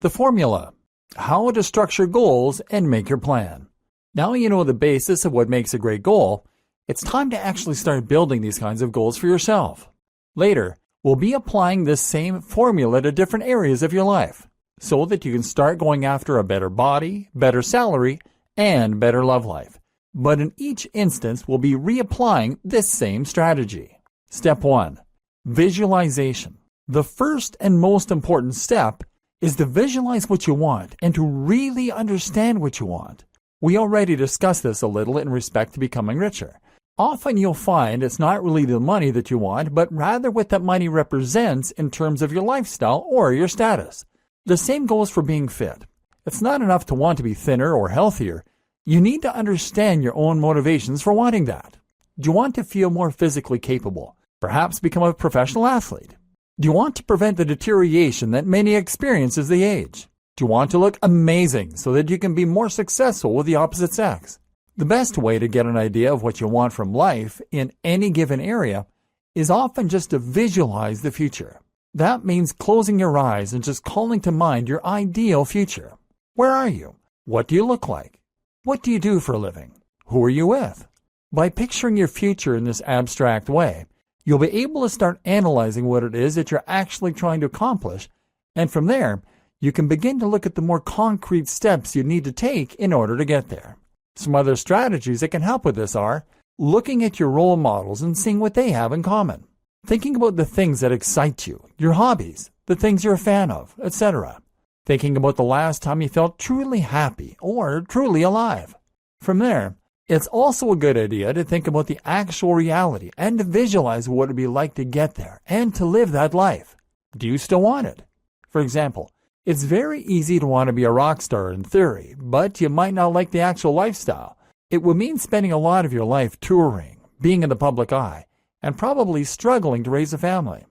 The formula: how to structure goals and make your plan. Now you know the basis of what makes a great goal. It's time to actually start building these kinds of goals for yourself. Later, we'll be applying this same formula to different areas of your life so that you can start going after a better body, better salary, and better love life. But in each instance, we'll be reapplying this same strategy. Step 1. Visualization. The first and most important step is to visualize what you want and to really understand what you want. We already discussed this a little in respect to becoming richer. Often you'll find it's not really the money that you want, but rather what that money represents in terms of your lifestyle or your status. The same goes for being fit. It's not enough to want to be thinner or healthier. You need to understand your own motivations for wanting that. Do you want to feel more physically capable? Perhaps become a professional athlete? Do you want to prevent the deterioration that many experience as they age? Do you want to look amazing so that you can be more successful with the opposite sex? The best way to get an idea of what you want from life in any given area is often just to visualize the future. That means closing your eyes and just calling to mind your ideal future. Where are you? What do you look like? What do you do for a living? Who are you with? By picturing your future in this abstract way, you'll be able to start analyzing what it is that you're actually trying to accomplish, and from there, you can begin to look at the more concrete steps you need to take in order to get there. Some other strategies that can help with this are looking at your role models and seeing what they have in common. Thinking about the things that excite you, your hobbies, the things you're a fan of, etc. Thinking about the last time you felt truly happy or truly alive. From there, it's also a good idea to think about the actual reality and to visualize what it would be like to get there and to live that life. Do you still want it? For example, it's very easy to want to be a rock star in theory, but you might not like the actual lifestyle. It would mean spending a lot of your life touring, being in the public eye, and probably struggling to raise a family.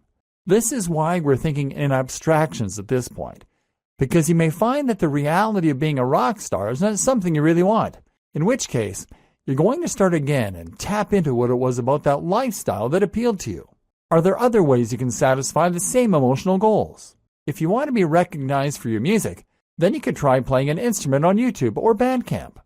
This is why we're thinking in abstractions at this point, because you may find that the reality of being a rock star is not something you really want, in which case, you're going to start again and tap into what it was about that lifestyle that appealed to you. Are there other ways you can satisfy the same emotional goals? If you want to be recognized for your music, then you could try playing an instrument on YouTube or Bandcamp.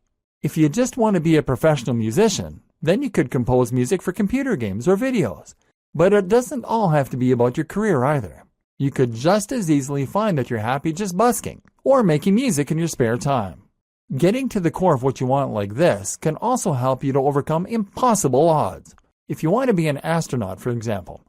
If you just want to be a professional musician, then you could compose music for computer games or videos. But it doesn't all have to be about your career either. You could just as easily find that you're happy just busking or making music in your spare time. Getting to the core of what you want like this can also help you to overcome impossible odds. If you want to be an astronaut, for example,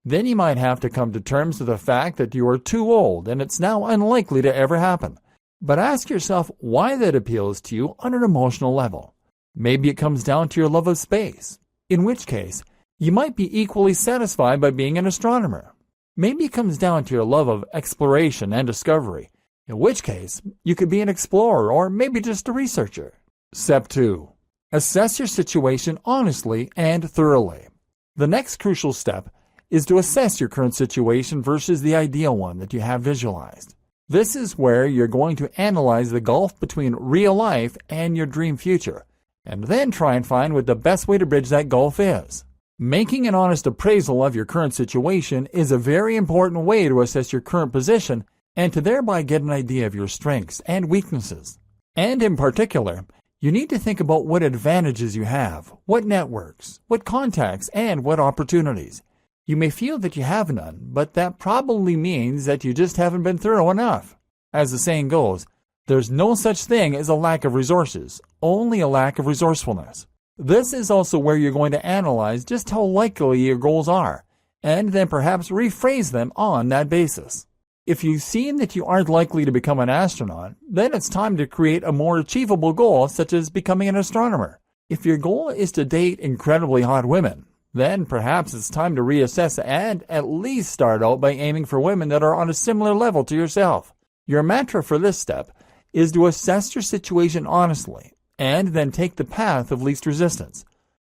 then you might have to come to terms with the fact that you are too old and it's now unlikely to ever happen. But ask yourself why that appeals to you on an emotional level. Maybe it comes down to your love of space, in which case you might be equally satisfied by being an astronomer. Maybe it comes down to your love of exploration and discovery, in which case you could be an explorer or maybe just a researcher. Step 2. Assess your situation honestly and thoroughly. The next crucial step is to assess your current situation versus the ideal one that you have visualized. This is where you're going to analyze the gulf between real life and your dream future, and then try and find what the best way to bridge that gulf is. Making an honest appraisal of your current situation is a very important way to assess your current position and to thereby get an idea of your strengths and weaknesses. And in particular, you need to think about what advantages you have, what networks, what contacts, and what opportunities. You may feel that you have none, but that probably means that you just haven't been thorough enough. As the saying goes, there's no such thing as a lack of resources, only a lack of resourcefulness. This is also where you're going to analyze just how likely your goals are, and then perhaps rephrase them on that basis. If you've seen that you aren't likely to become an astronaut, then it's time to create a more achievable goal, such as becoming an astronomer. If your goal is to date incredibly hot women, then perhaps it's time to reassess and at least start out by aiming for women that are on a similar level to yourself. Your mantra for this step is to assess your situation honestly and then take the path of least resistance.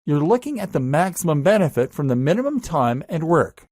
You're looking at the maximum benefit from the minimum time and work.